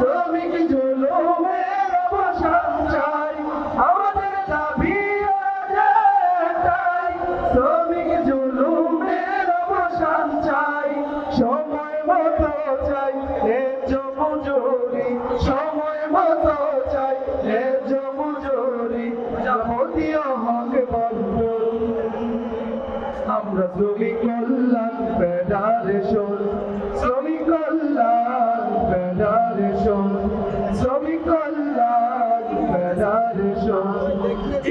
শ্রমিক জুলুমের অবসান চাই, আমাদের দাবি আজ একটাই, শ্রমিক জুলুমের অবসান চাই, সময় মতো চাই ন্যায্য মজুরি, সময় মতো চাই ন্যায্য মজুরি, যাবতীয় হক বন্ধন। আমরা শ্রমিক কল্যাণ ফেডারেশন, শ্রমিক কল্যাণ ফেডারেশন, শ্রমিক কল্যাণ ফেডারেশন।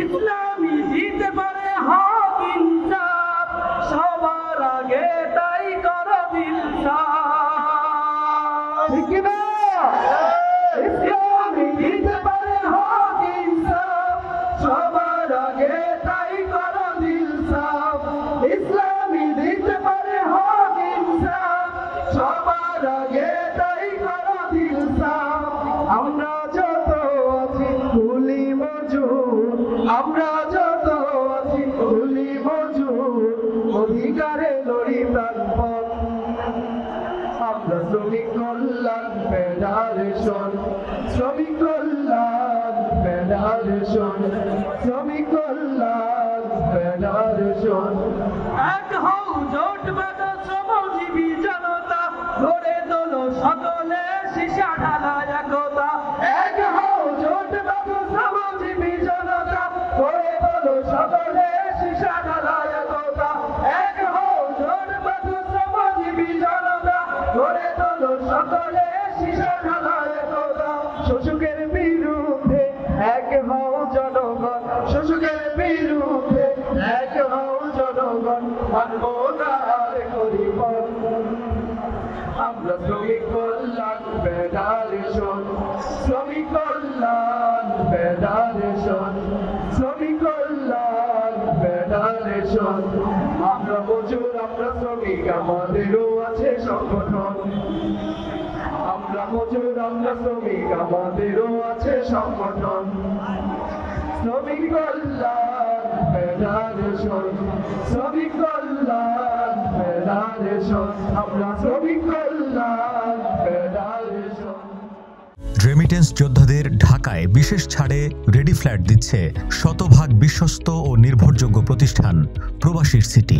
ইসলামী দিতে পারে হক ইনসাফ, সবার আগে তাই করো ইনসাফ, ঠিক না? ইসলামী দিতে পারে হক ইনসাফ, সবার আগে তাই করো ইনসাফ, ইসলামী দিতে পারে হক ইনসাফ, সবার আগে তাই করো ইনসাফ। আমরা যত আছি কুলি মজুর, আমরা যত আছি কুলি মজুর, অধিকারে লড়ি প্রাণপণ। আমরা শ্রমিক কল্যাণ ফেডারেশন, শ্রমিক কল্যাণ ফেডারেশন, শ্রমিক কল্যাণ ফেডারেশন। এক হও জোট বাঁধো শ্রমজীবী জনতা, গড়ে তোলো সকলে সীসা ঢালা একতা। এক হও জোট বাঁধো শ্রমজীবী জনতা, গড়ে তোলো সকলে সীসা ঢালা একতা। এক হও জোট বাঁধো শ্রমজীবী জনতা, গড়ে তোলো সকলে সীসা ঢালা একতা। শোষকের বিরুদ্ধে এক হও জনগণ, শোষকের বিরুদ্ধে এক হও জনগণ, মানব না আর গরিবন। আমরা শ্রমিক কল্যাণ ফেডারেশন, শ্রমিক কল্যাণ ফেডারেশন, শ্রমিক কল্যাণ ফেডারেশন। আমরা মজুর, আমরা শ্রমিক, আমাদেরও আছে সংগঠন। আমরা মজুর, আমরা শ্রমিক, আমাদেরও আছে সংগঠন। শ্রমিক কল্যাণ ফেডারেশন, শ্রমিক কল্যাণ ফেডারেশন, আমরা শ্রমিক কল্যাণ ফেডারেশন। রেমিটেন্স যোদ্ধাদের ঢাকায় বিশেষ ছাড়ে রেডি ফ্ল্যাট দিচ্ছে শতভাগ বিশ্বস্ত ও নির্ভরযোগ্য প্রতিষ্ঠান প্রবাসীর সিটি।